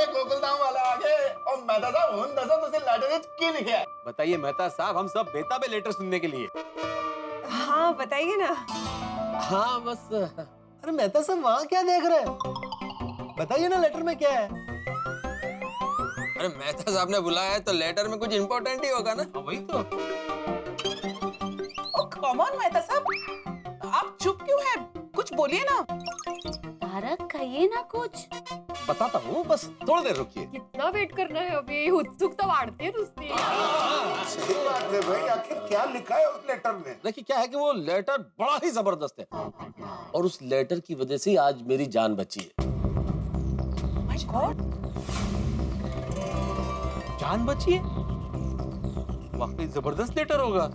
अरे गोकुलधाम वाला आ गए और मेहता साहब हुन दसा तुझे लेटर की लिखे है। बताइए मेहता साहब, हम सब बेताब है लेटर सुनने के लिए। हाँ बताइए ना। हाँ बस। अरे मेहता साहब वहाँ क्या देख रहे हैं? बताइए ना लेटर में क्या है? अरे मेहता साहब ने बुलाया है तो लेटर में कुछ इम्पोर्टेंट ही होगा ना। वही तो। ओ कम ऑन मेहता साहब, आप चुप क्यों हैं? कुछ बोलिए ना। तारक कहिए ना कुछ। बताता हूँ, बस थोड़ी देर रुकिए। कितना वेट करना है अभी? उत्सुकता वाढते नुसती। सही बात है भाई, आखिर क्या लिखा है उस लेटर में? देखिए क्या है कि वो लेटर बड़ा ही जबरदस्त है और उस लेटर की वजह से आज मेरी जान बची है। माय गॉड, जान बची है? वाकई जबरदस्त लेटर होगा।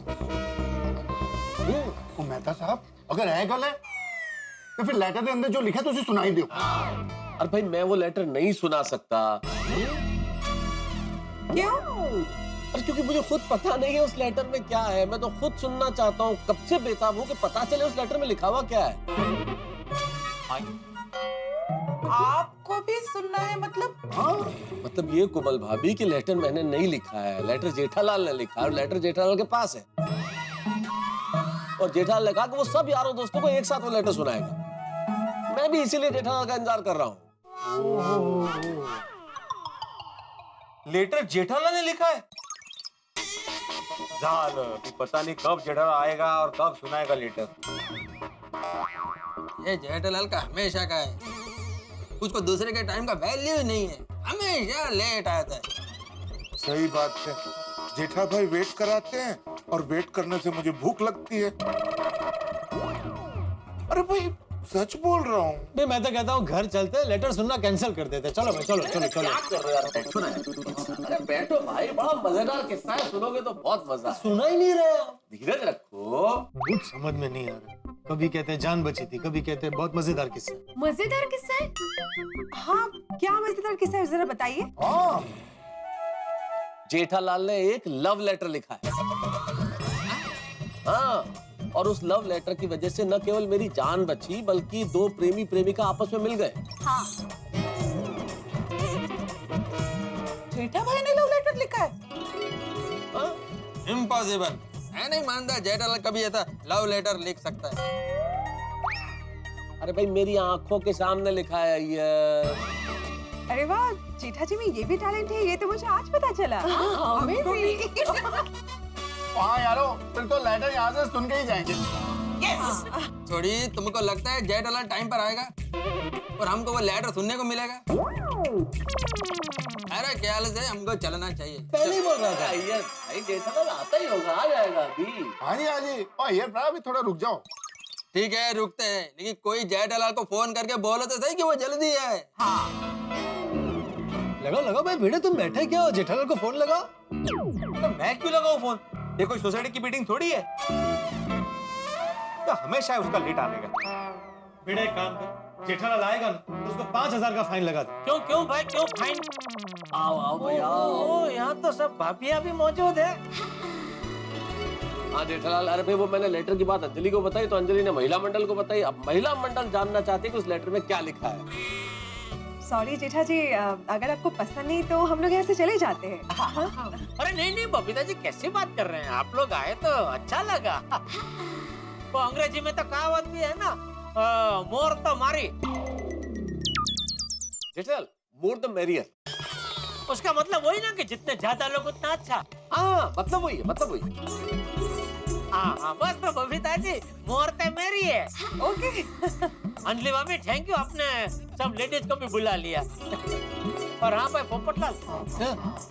ओ मेहता साहब, अगर है गल है तो फिर लेटर के अंदर जो लिखा है तो उसे सुनाई दो। अरे भाई मैं वो लेटर नहीं सुना सकता। क्यों? अरे क्योंकि मुझे खुद पता नहीं है उस लेटर में क्या है। मैं तो खुद सुनना चाहता हूँ, कब से बेताब हूँ कि पता चले उस लेटर में लिखा हुआ क्या है। आपको भी सुनना है मतलब? हाँ मतलब ये कोमल भाभी की लेटर मैंने नहीं लिखा है, लेटर जेठालाल ने लिखा है और लेटर जेठालाल के पास है। और जेठालाल ने कहा कि वो सब यारों दोस्तों को एक साथ वो लेटर सुनाएगा। मैं भी इसीलिए जेठालाल का इंतजार कर रहा हूँ। लेटर जेठालाल ने लिखा है? जाल, अभी पता नहीं कब जेठालाल आएगा और कब सुनाएगा लेटर। ये जेठालाल का हमेशा का है, उसको दूसरे के टाइम का वैल्यू ही नहीं है, हमेशा लेट आता है। सही बात है, जेठा भाई वेट कराते हैं और वेट करने से मुझे भूख लगती है। अरे भाई सच बोल रहा हूँ। मैं तो कहता हूँ घर चलते, लेटर सुनना कैंसिल कर देते। चलो भाई, चलो चलो चलो। क्या कर रहे हो यार? बैठो ना। अरे बैठो भाई, बड़ा मजेदार किस्सा है, सुनोगे तो बहुत मजा है। सुना ही नहीं रहे आप। धीरज रखो। कुछ समझ में नहीं आ रहा। कभी कहते हैं जान बची थी, कभी कहते हैं बहुत मजेदार किस्सा। मजेदार किस्सा है? हाँ क्या मजेदार किस्सा है, जरा बताइए। हाँ जेठालाल ने एक लव लेटर लिखा है। हाँ, और उस लव लेटर की वजह से न केवल मेरी जान बची बल्कि दो प्रेमी प्रेमिका आपस में मिल गए। हाँ। जेठा भाई ने लव लेटर लिखा है? इम्पॉसिबल, मैं नहीं मानता जेठालाल कभी ऐसा लव लेटर लिख सकता है। अरे भाई मेरी आंखों के सामने लिखा है ये। अरे वाह, जेठा जी में ये भी टैलेंट है, ये तो मुझे आज पता चला। हमको भी। हाँ यारो, फिर तो लेटर यहाँ से सुन के ही जाएंगे। यस। थोड़ी तुमको लगता है जेठालाल टाइम पर आएगा और हमको वो लेटर सुनने को मिलेगा? अरे ख्याल से हमको चलना चाहिए। पहले ही बोल रहा था। ये भाई जेठालाल आता ही होगा, आ जाएगा अभी। हाँ जी और ये अभी थोड़ा रुक जाओ। ठीक है रुकते हैं, लेकिन कोई जेठालाल को फोन करके बोलो तो सही कि वो जल्दी है। लगाओ लगाओ भाई, भिड़े तुम बैठे क्या हो? जेठालाल को फोन लगाओ। तो मैं क्यों लगाऊं फोन? ये कोई सोसाइटी की मीटिंग थोड़ी है। तो हमेशा है उसका लेट आने का। भिड़े एक काम कर, जेठालाल आएगा ना तो उसको 5000 का फाइन लगा दे। क्यों क्यों भाई क्यों फाइन? आओ आओ भैया। ओ यहाँ तो सब भाभियाँ भी मौजूद है। हाँ जेठालाल, अरे भाई वो मैंने लेटर की बात अंजलि को बताई तो अंजलि ने महिला मंडल को बताई। अब महिला मंडल जानना चाहती है कि उस लेटर में क्या लिखा है। सॉरी जेठा जी, अगर आपको पसंद नहीं तो हम लोग यहाँ से चले जाते हैं। अरे नहीं नहीं बबीता जी, कैसी बात कर रहे हैं? आप लोग आए तो अच्छा लगा। वो अंग्रेजी में तो कहावत भी है ना, मोर तो मारी। Jethalal, more the merrier. उसका मतलब वही ना कि जितने ज्यादा लोग उतना अच्छा। हाँ मतलब वही है, मतलब वही है। हाँ हाँ बस तो बबीता जी, मोर तो मेरी है। ओके। अंजलि भाभी थैंक यू, आपने सब लेडीज को भी बुला लिया। और हाँ भाई पोपटलाल,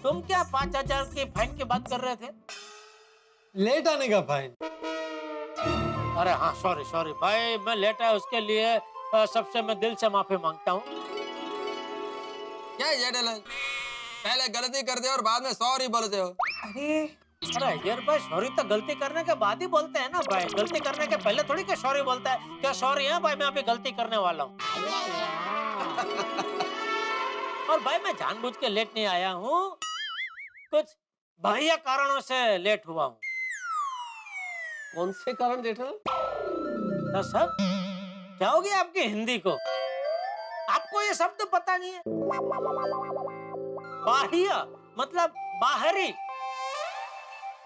तुम क्या 5000 की फाइन की बात कर रहे थे? लेट आने का फाइन। अरे हाँ सॉरी सॉरी भाई, मैं लेट आया उसके लिए सबसे मैं दिल से माफी मांगता हूँ। क्या जेठालाल, पहले गलती करते हो और बाद में सॉरी बोलते हो। अरे यार भाई, सॉरी तो गलती करने के बाद ही बोलते हैं ना भाई, गलती करने के पहले थोड़ी क्या सॉरी बोलता है। क्या सॉरी है भाई, मैं अभी गलती करने वाला हूँ। और भाई मैं जानबूझ के लेट नहीं आया हूँ, कुछ बाह्य कारणों से लेट हुआ हूँ। कौन से कारण जेठालाल? तो सब क्या हो गया आपकी हिंदी को? आप आपको ये शब्द पता नहीं है? बाह्य मतलब बाहरी।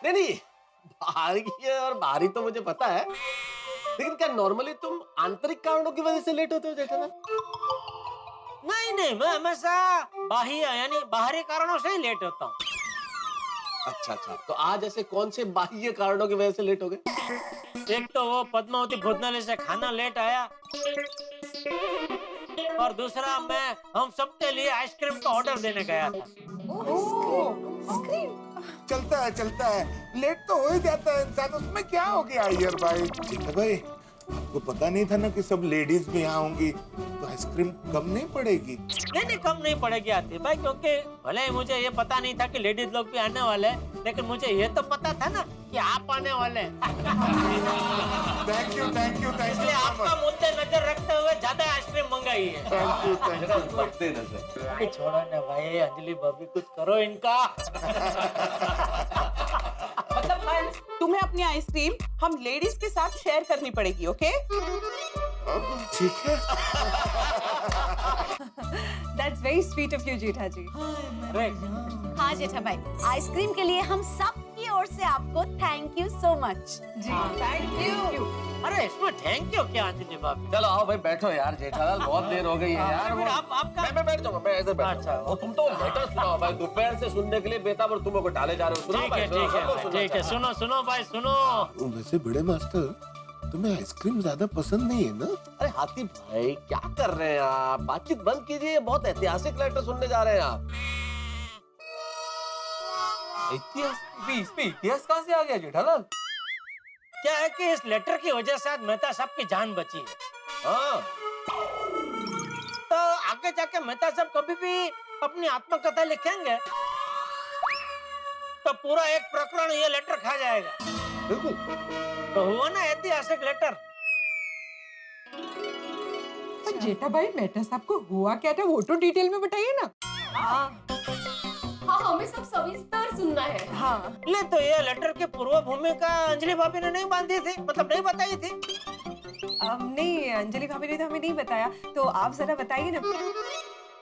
नहीं, बाहरी और बाहरी तो मुझे पता है, लेकिन क्या नॉर्मली तुम आंतरिक कारणों की वजह से लेट होते हो जेठालाल? नहीं, मैं हमेशा बाह्य यानी बाहरी कारणों से ही लेट होता हूँ। अच्छा, तो आज ऐसे कौन से बाह्य कारणों की वजह से लेट हो गए? एक तो वो पद्मावती भोजनालय से खाना लेट आया, और दूसरा मैं हम सबके लिए आइसक्रीम का ऑर्डर देने गया था। चलता है, लेट तो हो ही जाता है इंसान, उसमें क्या हो गया अय्यर भाई? जेठा भाई, आपको पता नहीं था ना कि सब लेडीज भी यहाँ होंगी, तो आइसक्रीम कम नहीं पड़ेगी? नहीं, कम नहीं पड़ेगी आतिफ भाई, क्योंकि भले ही मुझे ये पता नहीं था कि लेडीज लोग भी आने वाले हैं, लेकिन मुझे ये तो पता था ना कि आप आने वाले हैं। थैंक यू इसलिए आपका मुद्दे नजर रखते हुए ज्यादा आइसक्रीम मंगाई है। Thank you. छोड़ो ना भाई, अंजलि भाभी कुछ करो इनका। मतलब हंस, तुम्हें अपनी आइसक्रीम हम लेडीज के साथ शेयर करनी पड़ेगी, ओके? ठीक है। That's very sweet of you, जेठा जी। हाँ जेठा भाई, आइसक्रीम के लिए हम सब की ओर से आपको थैंक यू सो मच। जी थैंक यू। अरे इसमें थैंक यू क्या अंजलि भाभी? चलो आओ भाई, बैठो यार जेठालाल, बहुत देर हो गई है यार। फिर आपका मैं बैठ जाऊंगा, मैं ऐसे बैठ अच्छा। जाऊंगा। तुम तो लेटर सुनाओ भाई, दोपहर से सुनने के लिए बेताब और तुम को टाले जा रहे हो। सुनाओ भाई, ठीक है, सुनो भाई सुनो। वैसे बड़े मास्टर, तुम्हें आइसक्रीम ज्यादा पसंद नहीं है ना? अरे हाथी भाई, क्या कर रहे हैं आप? बातचीत बंद कीजिए, बहुत ऐतिहासिक लेटर सुनने जा रहे हैं आप। इतिहास कहाँ से आ गया जेठालाल? क्या है कि इस लेटर की वजह से आज मेहता साहब की जान बची है। हाँ, तो आगे जाके मेहता साहब कभी भी अपनी आत्मकथा लिखेंगे तो पूरा एक प्रकरण ये लेटर खा जाएगा। बिल्कुल। तो हुआ ना ऐतिहासिक लेटर। जेठा भाई, मेहता साहब को हुआ क्या था वो तो डिटेल में बताइए ना। हाँ, हमें सब सविस्तर सुनना है। हाँ, ले तो ये लेटर की पूर्व भूमिका अंजलि भाभी ने नहीं बांधी थी, मतलब नहीं बताई थी। नहीं, अंजलि भाभी ने तो हमें नहीं बताया, तो आप जरा बताइए ना।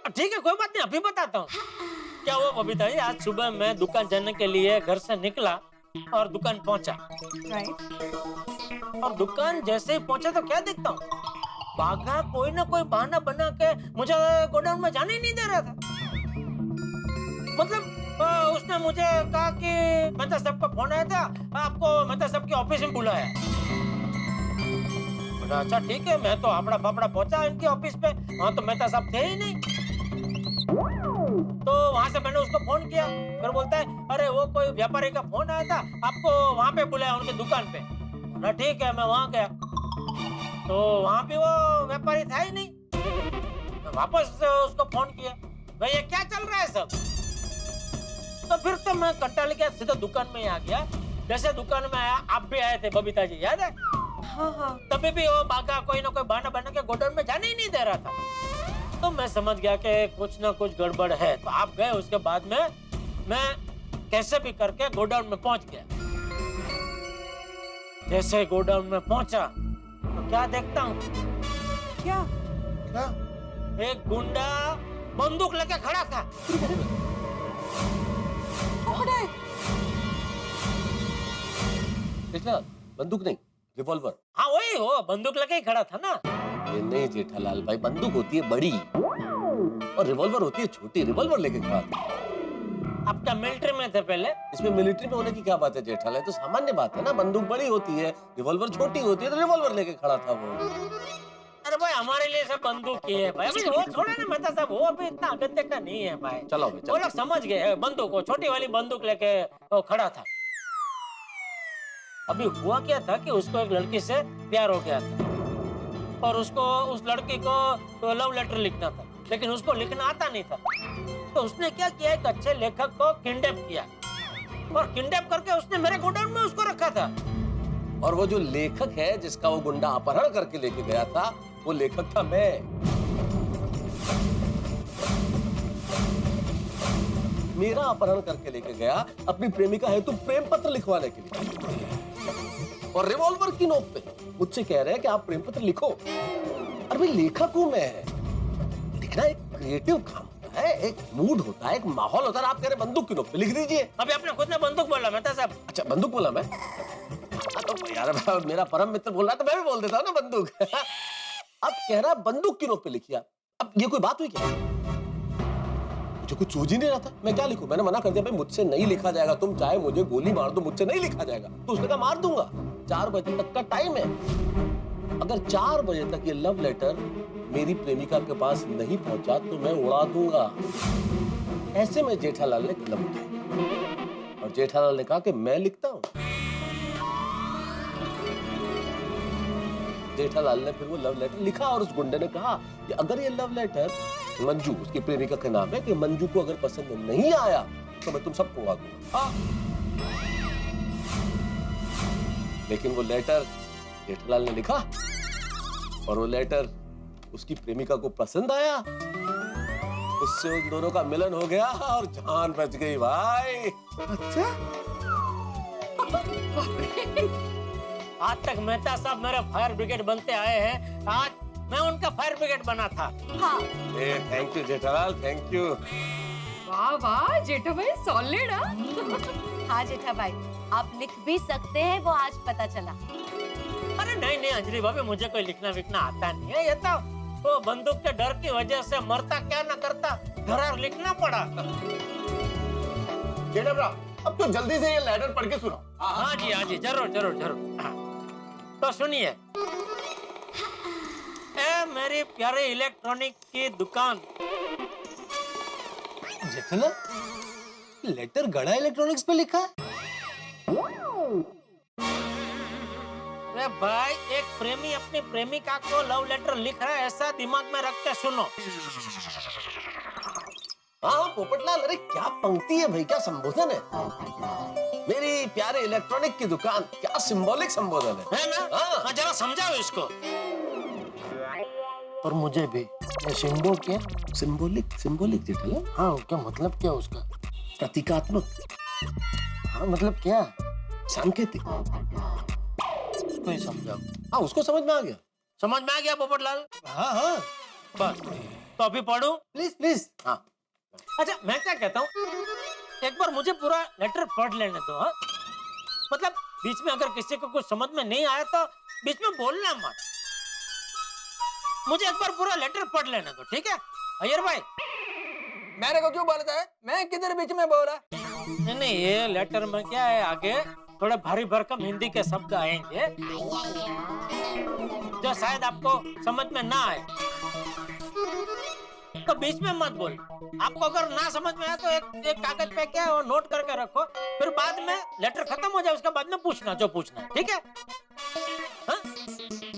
ठीक है, कोई बात नहीं, अभी बताता हूँ। क्या हुआ बबीता जी, आज सुबह मैं दुकान जाने के लिए घर से निकला और दुकान पहुंचा। राइट। और दुकान जैसे ही पहुंचा तो क्या देखता हूँ, बाघा कोई ना कोई बहाना बना के मुझे गोडाउन में जाने ही नहीं दे रहा था। मतलब उसने मुझे कहा कि मेहता साहब का फोन आया था, आपको मेहता साहब के ऑफिस में बुलाया। अच्छा ठीक है, मैं तो आपड़ा फापड़ा पहुंचा इनके ऑफिस पे, वहाँ तो मेहता साहब थे ही नहीं। तो वहां से मैंने उसको फोन किया, फिर बोलता है अरे वो कोई व्यापारी का फोन आया था, आपको वहां पे बुलाया उनकी दुकान पे। ना ठीक है, मैं वहां गया तो वहां पे वो व्यापारी था ही नहीं। मैं वापस उसको फोन किया, भैया क्या चल रहा है सब? तो फिर तो मैं कंटाल गया, सीधा दुकान में ही आ गया। जैसे दुकान में आया, आप भी आए थे बबीता जी, याद है? हाँ। तभी भी वो बागा कोई ना कोई बहाना बना के गोडाउन में जाने ही नहीं दे रहा था। तो मैं समझ गया कि कुछ ना कुछ गड़बड़ है, तो आप गए। उसके बाद में मैं कैसे भी करके गोडाउन में पहुंच गया। जैसे गोडाउन में पहुंचा तो क्या देखता हूँ, क्या? एक गुंडा बंदूक लेके खड़ा था। जेठालाल, बंदूक नहीं, रिवॉल्वर। हाँ वही, वो बंदूक लेके ही खड़ा था ना। ये नहीं जेठालाल भाई, बंदूक होती है बड़ी और रिवॉल्वर होती है छोटी। रिवॉल्वर लेके खड़ा था। आप क्या मिलिट्री में थे पहले? इसमें मिलिट्री में होने की क्या बात है जेठालाल? तो सामान्य बात है ना, बंदूक बड़ी होती है, रिवॉल्वर छोटी होती है, तो रिवॉल्वर लेके खड़ा था वो। अरे भाई हमारे लिए सब बंदूक ही है भाई, अभी वो छोड़े ना मेहता साहब, वो अभी इतना अगत्य का नहीं है भाई। चलो भाई, वो लोग समझ गए, बंदूक को छोटी वाली बंदूक लेके वो खड़ा था। अभी हुआ क्या था कि उसको एक लड़की से प्यार हो गया था और उसको उस लड़की को लव लेटर लिखना था, लेकिन उसको लिखना आता नहीं था। तो उसने क्या किया, एक अच्छे लेखक को किडनैप किया और किडनैप करके उसने मेरे गोडाउन में उसको रखा था। और वो जो लेखक है जिसका वो गुंडा अपहरण करके लेके गया था, वो लेखक था मैं। मेरा अपहरण करके लेके गया अपनी प्रेमिका हेतु प्रेम पत्र लिखवाने के लिए, और रिवॉल्वर की नोक पे मुझसे कह रहे हैं कि आप प्रेम पत्र लिखो। अरे भाई लेखक हूं मैं, लिखना ना एक क्रिएटिव काम होता है, एक मूड होता है, एक माहौल होता है। आप कह रहे बंदूक की नोक पे लिख दीजिए। अभी आपने खुद ने बंदूक बोला मेहता साहब। अच्छा बंदूक बोला मैं? तो यार मेरा परम मित्र बोल रहा है तो मैं भी बोल देता हूँ ना बंदूक। अब कह रहा बंदूक की नोक पे लिखिए। अब ये कोई बात हुई क्या? मुझे कुछ सूझ ही नहीं रहा था मैं क्या लिखूं। मैंने मना कर दिया, भाई मुझसे नहीं लिखा जाएगा, तुम चाहे मुझे गोली मार दो, मुझसे नहीं लिखा जाएगा। तो उसने कहा मार दूंगा, 4 बजे तक का टाइम है। अगर 4 बजे तक ये लव लेटर मेरी प्रेमिका के पास नहीं पहुंचा तो मैं उड़ा दूंगा। ऐसे में जेठालाल ने कलम उठाई और जेठालाल ने कहा कि मैं लिखता हूं। जेठालाल ने फिर वो लव लेटर लिखा और उस गुंडे ने कहा कि अगर ये लव लेटर मंजू, उसकी प्रेमिका के नाम है, कि मंजू को अगर पसंद नहीं आया तो मैं तुम सबको उड़ा दूंगा। लेकिन वो लेटर जेठालाल ने लिखा और वो लेटर उसकी प्रेमिका को पसंद आया। उससे उन दोनों का मिलन हो गया और जान बच गई भाई। अच्छा आज तक मेहता साहब मेरे फायर ब्रिगेड बनते आए हैं, आज मैं उनका फायर ब्रिगेड बना था। हाँ thank you Jethalal, thank you. वाह वाह जेठा भाई सॉलिड। हाँ जेठा भाई, आप लिख भी सकते हैं, वो आज पता चला। अरे नहीं अंजलि भाभी, मुझे कोई लिखना विखना आता नहीं है। ये तो वो बंदूक के डर की वजह से मरता क्या ना करता धरार लिखना पड़ा। जेठा भरा अब तो जल्दी से ये लेटर पढ़ के सुनाओ। हाँ जी जरूर। हाँ। तो सुनिए, ए मेरी प्यारी इलेक्ट्रॉनिक की दुकान। जेठालाल लेटर गड़ा इलेक्ट्रॉनिक्स पे लिखा है? अरे भाई, एक प्रेमी अपनी प्रेमिका को लव लेटर लिख रहा है, ऐसा दिमाग में रख के सुनो। हाँ पोपटलाल, अरे क्या पंक्ति है भाई, क्या संबोधन है। मेरी प्यारे इलेक्ट्रॉनिक की दुकान, क्या सिंबॉलिक संबोधन है ना? हाँ। जरा समझाओ इसको। और मुझे भी सिंबो क्या? सिंबॉलिक जेठालाल। हाँ क्या मतलब क्या उसका? प्रतीकात्मक। हाँ मतलब क्या? सांकेतिक। कोई समझाओ। हाँ उसको समझ में आ गया। समझ में आ गया पोपटलाल? हाँ बस तो अभी पढ़ूं? प्लीज। हाँ अच्छा मैं क्या कहता हूँ, एक बार मुझे पूरा लेटर पढ़ लेने दो। हाँ मतलब बीच में अगर किसी को कुछ समझ में नहीं आया तो बीच में बोलना मत। मुझे एक बार पूरा लेटर पढ़ लेने दो, ठीक है अय्यर भाई? मेरे को क्यों बोलता है? मैं किधर बीच में बोला? नहीं ये लेटर में क्या है, आगे थोड़े भारी भरकम हिंदी के शब्द आएंगे जो शायद आपको समझ में ना आए, तो बीच में मत बोल। आपको अगर ना समझ में आए तो एक कागज पे क्या है वो नोट करके रखो, फिर बाद में लेटर खत्म हो जाए उसके बाद में पूछना जो पूछना है, ठीक है? हाँ?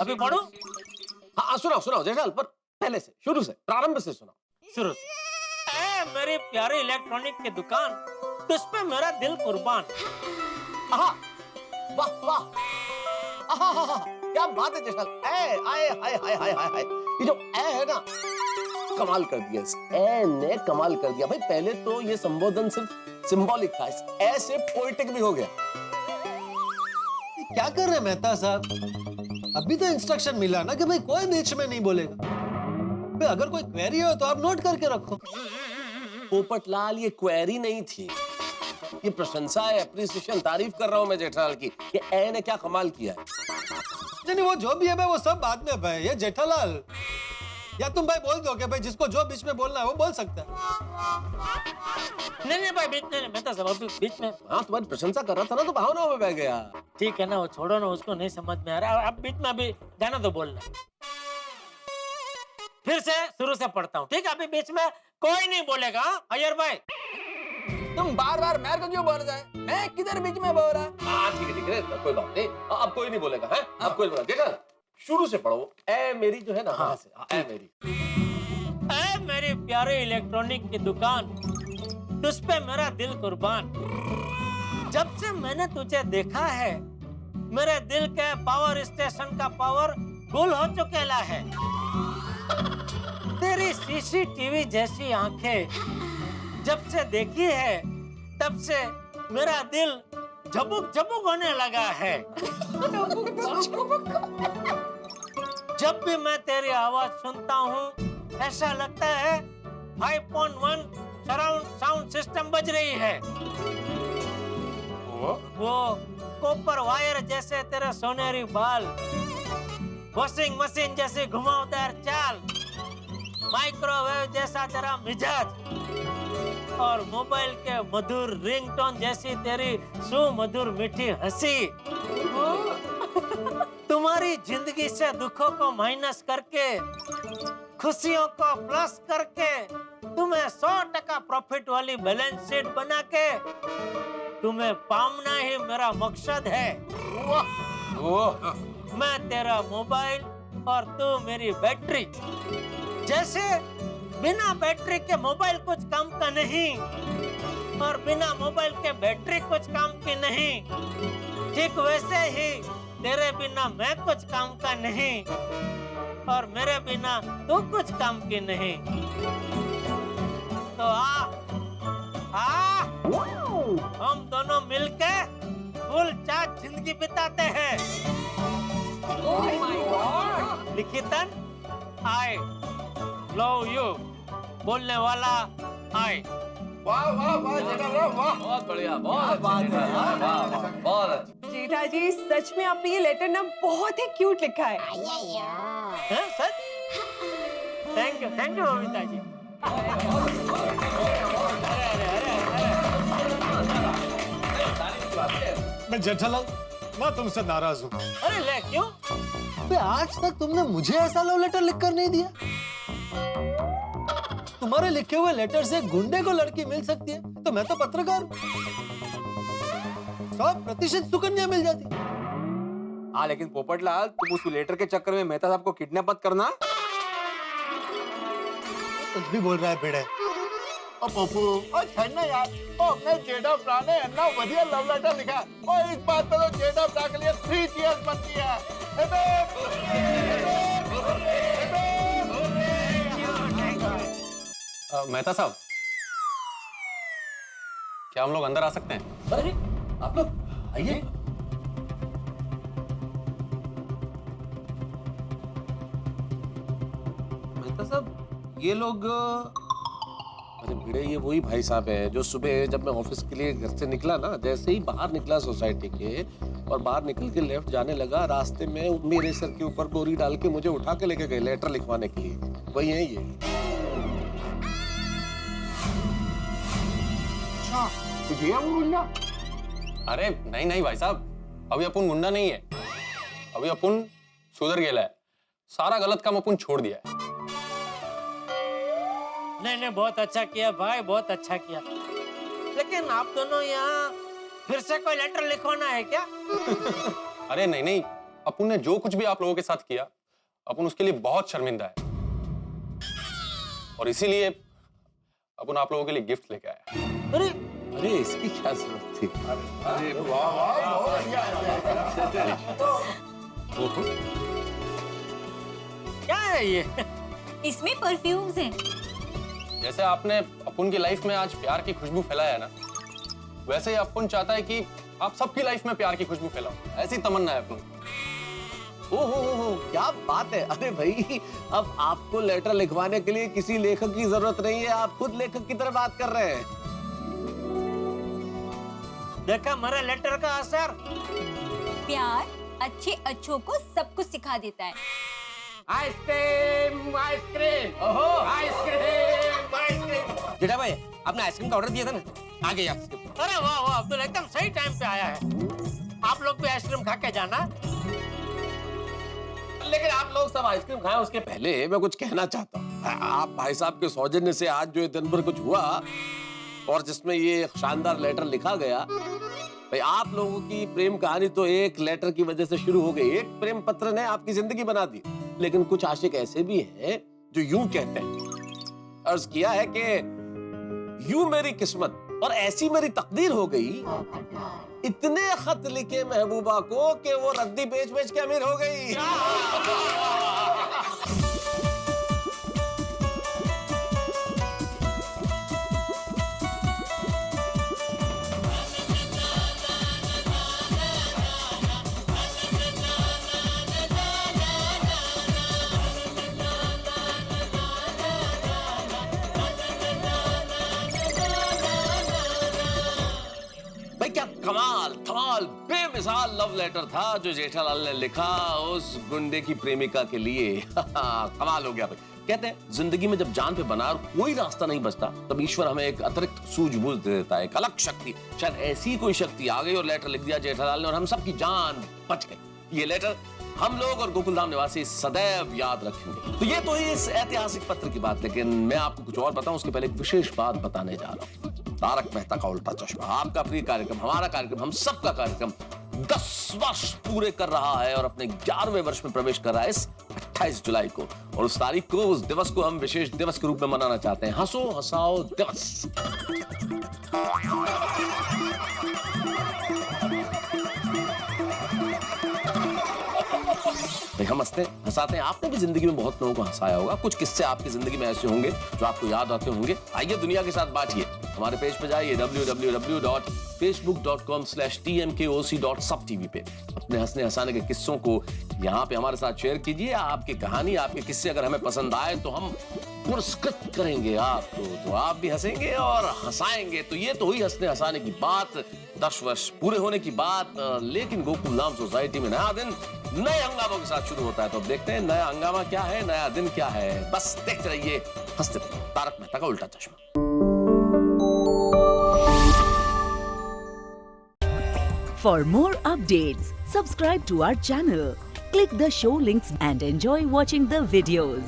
अभी पढ़ो। हाँ सुनाओ जेठालाल, पर पहले से, शुरू से, प्रारंभ से सुनाओ। शुरू से। ए मेरी प्यारी इलेक्ट्रॉनिक की दुकान, तुझ पे मेरा दिल कुर्बान। आहा, वाह आहा, क्या बात है जेठालाल। हाय ये जो ए है ना, कमाल कर दिया। इस ए ने कमाल कर दिया भाई। पहले तो ये संबोधन सिर्फ सिंबॉलिक था, इस ए से पोएटिक भी हो गया। क्या कर रहे हैं मेहता साहब? अभी तो इंस्ट्रक्शन मिला ना कि भाई कोई बीच में नहीं बोलेगा। भाई अगर कोई क्वेरी हो तो आप नोट करके रखो। पोपटलाल ये क्वेरी नहीं थी, ये प्रशंसा है, अप्रिसिएशन, तारीफ कर रहा हूं मैं जेठालाल की। ये ए ने क्या कमाल किया है। नहीं वो जो भी है भाई वो सब बाद में भाई। ये जेठालाल, या तुम भाई बोल दो कि भाई जिसको जो बीच में बोलना है वो बोल सकता है। नहीं भाई बीच में मैं तो सब बीच में। हाँ तुम्हारी प्रशंसा कर रहा था ना तो भावनाओं में बह गया। ठीक है ना, वो छोड़ो ना, उसको नहीं समझ में आ रहा। अब बीच में अभी जाना तो बोलना। फिर से शुरू से पढ़ता हूँ, ठीक है? अभी बीच में कोई नहीं बोलेगा। अय्यर भाई तुम बार मेरे को क्यों बोल रहा है? मैं किधर बीच में बोल रहा? हाँ ठीक है कोई बात नहीं, अब कोई नहीं बोलेगा है। अब कोई बोला जेठालाल शुरू से पढ़ो। ए मेरी जो है ना, हाँ से ए मेरी। ए मेरी प्यारी इलेक्ट्रॉनिक की दुकान, तुझ पे मेरा दिल कुर्बान। जब से मैंने तुझे देखा है, मेरे दिल के पावर स्टेशन का पावर गुल हो चुकेला है। तेरी सीसीटीवी जैसी आंखें जब से देखी है, तब से मेरा दिल झबुक झबुक होने लगा है। जब भी मैं तेरी आवाज सुनता हूँ, ऐसा लगता है 5.1 सराउंड साउंड सिस्टम बज रही है। वो कॉपर वायर जैसे तेरे सोनेरी बाल, वॉशिंग मशीन जैसी घुमावदार चाल, माइक्रोवेव जैसा तेरा मिजाज और मोबाइल के मधुर रिंगटोन जैसी तेरी सुमधुर मीठी हंसी। तुम्हारी जिंदगी से दुखों को माइनस करके, खुशियों को प्लस करके, तुम्हें 100% प्रॉफिट वाली बैलेंस शीट बना के तुम्हें पाना ही मेरा मकसद है। मैं तेरा मोबाइल और तू मेरी बैटरी। जैसे बिना बैटरी के मोबाइल कुछ काम का नहीं और बिना मोबाइल के बैटरी कुछ काम की नहीं, ठीक वैसे ही तेरे बिना मैं कुछ काम का नहीं और मेरे बिना तू कुछ काम की नहीं। तो आ हम दोनों मिलके फुल चार्ज जिंदगी बिताते हैं। लिखितन आई लव यू, बोलने वाला आई। वाह वाह वाह जेठालाल वाह, बहुत बढ़िया, बहुत अच्छा, बहुत अच्छा। जेठा जी सच में आपने ये लेटर ना बहुत ही क्यूट लिखा है। हैं, सच? Thank you Babita ji. मैं जेठालाल, मैं तुमसे नाराज हूँ। अरे ले क्यों? बे आज तक तुमने मुझे ऐसा लव लेटर लिखकर नहीं दिया। तुम्हारे लिखे हुए लेटर से गुंडे को लड़की मिल सकती है तो मैं तो पत्रकार हूं। 100% सुकन्या मिल जाती। हाँ लेकिन पोपटलाल, तुम उस लेटर के चक्कर में मेहता साहब को किडनैप मत करना। कुछ भी बोल रहा है बेड़े। ओ पप्पू, ओ छन्ना यार, ओ अपने जेठा भरा ने इतना बढ़िया लव लेटर लिखा और इस बात पे तो जेठा भरा के लिए 3 चीयर्स बनती है। मेहता साहब, क्या हम लोग अंदर आ सकते हैं? अरे आप लोग आइए। मेहता साहब, ये लोग अरे भिड़े, ये वही भाई साहब है जो सुबह जब मैं ऑफिस के लिए घर से निकला ना, जैसे ही बाहर निकला सोसाइटी के और बाहर निकल के लेफ्ट जाने लगा, रास्ते में मेरे सर के ऊपर बोरी डाल के मुझे उठा के लेके गए लेटर लिखवाने के लिए। वही है ये। अच्छा, तो ये है वो गुंडा? अरे नहीं नहीं भाई साहब, अभी अपन गुंडा नहीं है, अभी अपन सुधर गेला है। सारा गलत काम अपन छोड़ दिया है। नहीं, बहुत अच्छा किया भाई, बहुत अच्छा किया। लेकिन आप दोनों यहाँ फिर से कोई लेटर लिखवाना है क्या? अरे नहीं नहीं, अपन ने जो कुछ भी आप लोगों के साथ किया, अपन उसके लिए बहुत शर्मिंदा है और इसीलिए अपन आप लोगों के लिए गिफ्ट लेके आया। अरे अरे इसकी क्या जरूरत थी? अरे वाह वाह, बहुत बढ़िया। क्या है ये? इसमें परफ्यूम्स हैं। जैसे आपने अपन की लाइफ में आज प्यार की खुशबू फैलाया है ना, वैसे ही अपन चाहता है कि आप सबकी लाइफ में प्यार की खुशबू फैलाओ। ऐसी तमन्ना है अपन। ओहो, क्या बात है। अरे भाई, अब आपको लेटर लिखवाने के लिए किसी लेखक की जरूरत नहीं है, आप खुद लेखक की तरह बात कर रहे हैं। देखा मेरे लेटर का असर? प्यार अच्छे अच्छों को सब कुछ सिखा देता है। Ice cream ice cream ice cream ice cream. Jetha भाई, आपने आइसक्रीम का ऑर्डर दिया था ना, आ गई आइसक्रीम। अरे वाह वाह, अब्दुल एकदम सही टाइम पे आया है। आप लोग भी आइसक्रीम खा के जाना। लेकिन आप लोग सब आइसक्रीम खाएं उसके पहले मैं कुछ कहना चाहता हूँ। आप भाई साहब के सौजन्य से आज जो दिन भर कुछ हुआ और जिसमें ये शानदार लेटर लिखा गया, भाई आप लोगों की प्रेम कहानी तो एक लेटर की वजह से शुरू हो गई। एक प्रेम पत्र ने आपकी जिंदगी बना दी। लेकिन कुछ आशिक ऐसे भी हैं जो यूं कहते हैं, अर्ज किया है कि यूं मेरी किस्मत और ऐसी मेरी तकदीर हो गई, इतने खत लिखे महबूबा को कि वो रद्दी बेच बेच के अमीर हो गई। लेटर था जो जेठालाल ने लिखा उस गुंडे की प्रेमिका के लिए। कमाल हो गया भाई। कहते हैं जिंदगी में जब जान पे बना और कोई रास्ता नहीं बचता तब ईश्वर हमें एक अतिरिक्त सूझबूझ दे देता है, एक अलग शक्ति। शायद ऐसी कोई शक्ति आ गई और लेटर लिख दिया जेठालाल ने और हम सबकी जान बच गई। ये लेटर हम लोग और गोकुलधाम निवासी सदैव याद रखेंगे। तो ये तो ही इस ऐतिहासिक पत्र की बात, लेकिन मैं आपको कुछ और बताऊं उसके पहले एक विशेष बात बताने जा रहा हूं। तारक मेहता का उल्टा चश्मा, आपका प्रिय कार्यक्रम, हमारा कार्यक्रम, हम सबका कार्यक्रम 10 वर्ष पूरे कर रहा है और अपने 11वें वर्ष में प्रवेश कर रहा है इस 28 जुलाई को। और उस तारीख को, उस दिवस को हम विशेष दिवस के रूप में मनाना चाहते हैं, हंसो हंसाओ दिवस। हम हंसते हंसाते हैं, आपने भी जिंदगी में बहुत लोगों को हंसाया होगा। कुछ किस्से आपकी जिंदगी में ऐसे होंगे जो आपको याद आते होंगे। आइए दुनिया के साथ बांटिए। हमारे पेज पे जाइए www.facebook.com/tmkoc.subtv पे। अपने हंसने हंसाने के किस्सों को यहाँ पे हमारे साथ शेयर कीजिए। आपकी कहानी, आपके किस्से अगर हमें पसंद आए तो हम पुरस्कृत करेंगे आपको, तो आप भी हंसेंगे और हंसाएंगे। तो ये तो हुई हंसने हंसाने की बात, 10 वर्ष पूरे होने की बात। लेकिन गोकुलधाम सोसाइटी में नया दिन नए हंगामों के साथ शुरू होता है। तो अब देखते हैं नया हंगामा क्या है, नया दिन क्या है। बस देखते रहिए, हंसते रहिए। तारक मेहता का उल्टा चश्मा। For more updates, subscribe to our channel, click the show links and enjoy watching the videos.